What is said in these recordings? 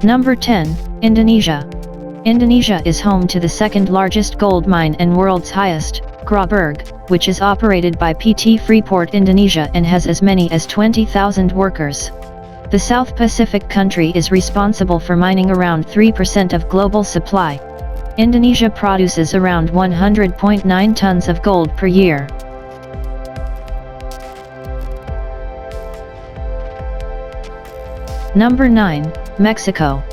Number 10, Indonesia. Indonesia is home to the second largest gold mine and world's highest, Graberg, which is operated by PT Freeport Indonesia and has as many as 20,000 workers. The South Pacific country is responsible for mining around 3% of global supply. Indonesia produces around 100.9 tons of gold per year. Number 9, Mexico.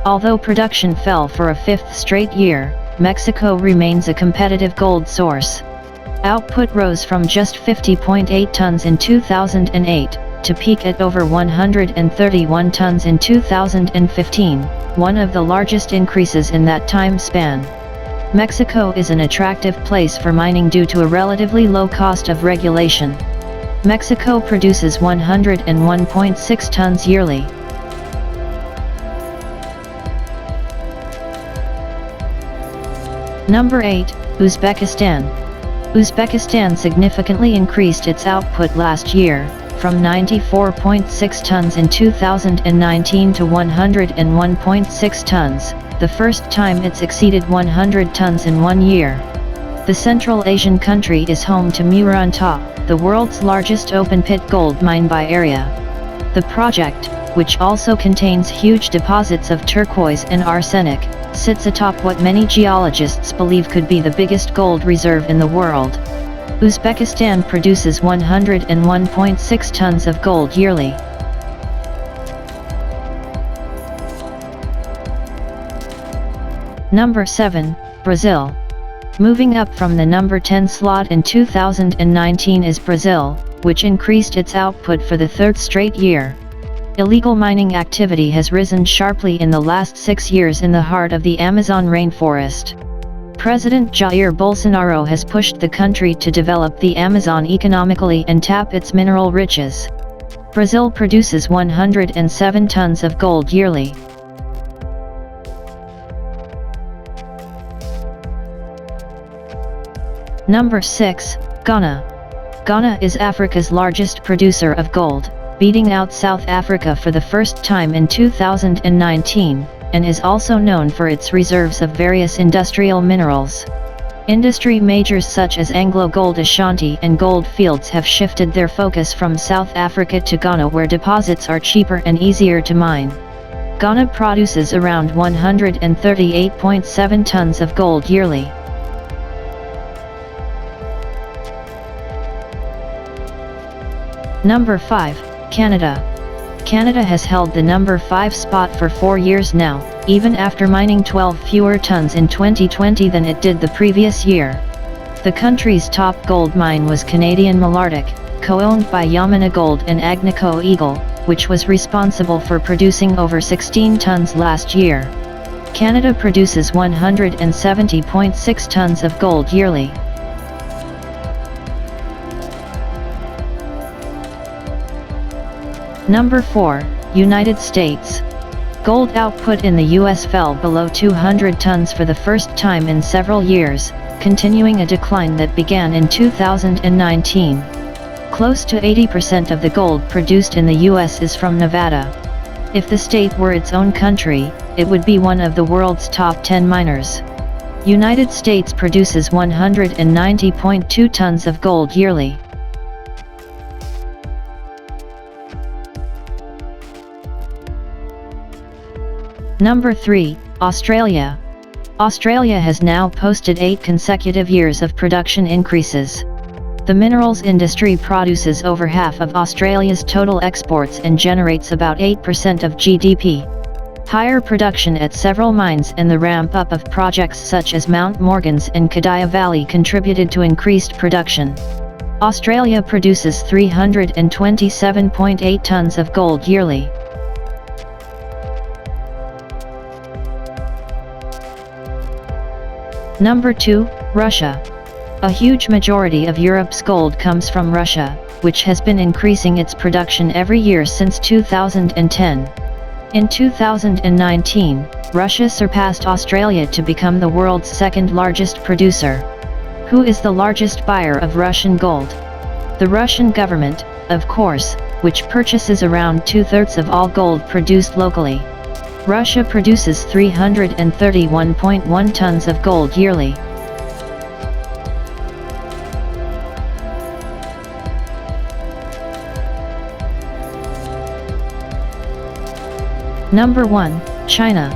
Although production fell for a fifth straight year, Mexico remains a competitive gold source. Output rose from just 50.8 tons in 2008, to peak at over 131 tons in 2015, one of the largest increases in that time span. Mexico is an attractive place for mining due to a relatively low cost of regulation. Mexico produces 101.6 tons yearly. Number 8, Uzbekistan. Uzbekistan significantly increased its output last year, from 94.6 tons in 2019 to 101.6 tons, the first time it's exceeded 100 tons in 1 year. The Central Asian country is home to Murantau, the world's largest open-pit gold mine by area. The project, which also contains huge deposits of turquoise and arsenic, sits atop what many geologists believe could be the biggest gold reserve in the world. Uzbekistan produces 101.6 tons of gold yearly. Number 7, Brazil. Moving up from the number 10 slot in 2019 is Brazil, which increased its output for the third straight year. Illegal mining activity has risen sharply in the last 6 years in the heart of the Amazon rainforest. President Jair Bolsonaro has pushed the country to develop the Amazon economically and tap its mineral riches. Brazil produces 107 tons of gold yearly. Number 6, Ghana. Ghana is Africa's largest producer of gold, beating out South Africa for the first time in 2019, and is also known for its reserves of various industrial minerals. Industry majors such as Anglo Gold Ashanti and Gold Fields have shifted their focus from South Africa to Ghana, where deposits are cheaper and easier to mine. Ghana produces around 138.7 tons of gold yearly. Number 5, Canada. Canada has held the number 5 spot for 4 years now, even after mining 12 fewer tons in 2020 than it did the previous year. The country's top gold mine was Canadian Malartic, co-owned by Yamana Gold and Agnico Eagle, which was responsible for producing over 16 tons last year. Canada produces 170.6 tons of gold yearly. Number 4, United States. Gold output in the U.S. fell below 200 tons for the first time in several years, continuing a decline that began in 2019. Close to 80% of the gold produced in the U.S. is from Nevada. If the state were its own country, it would be one of the world's top 10 miners. United States produces 190.2 tons of gold yearly. Number 3, Australia. Australia has now posted 8 consecutive years of production increases. The minerals industry produces over half of Australia's total exports and generates about 8% of GDP. Higher production at several mines and the ramp-up of projects such as Mount Morgans and Kadaya Valley contributed to increased production. Australia produces 327.8 tons of gold yearly. Number 2, Russia. A huge majority of Europe's gold comes from Russia, which has been increasing its production every year since 2010. In 2019, Russia surpassed Australia to become the world's second largest producer. Who is the largest buyer of Russian gold? The Russian government, of course, which purchases around 2/3 of all gold produced locally. Russia produces 331.1 tons of gold yearly. Number 1, China.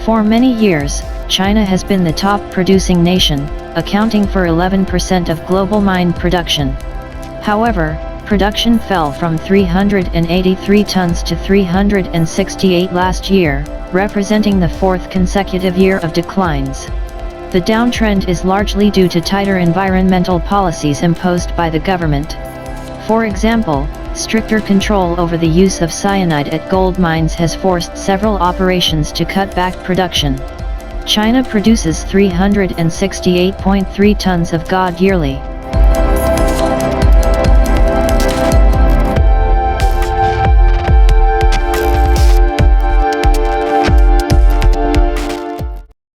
For many years, China has been the top producing nation, accounting for 11% of global mine production. However, production fell from 383 tons to 368 last year, representing the fourth consecutive year of declines. The downtrend is largely due to tighter environmental policies imposed by the government. For example, stricter control over the use of cyanide at gold mines has forced several operations to cut back production. China produces 368.3 tons of gold yearly.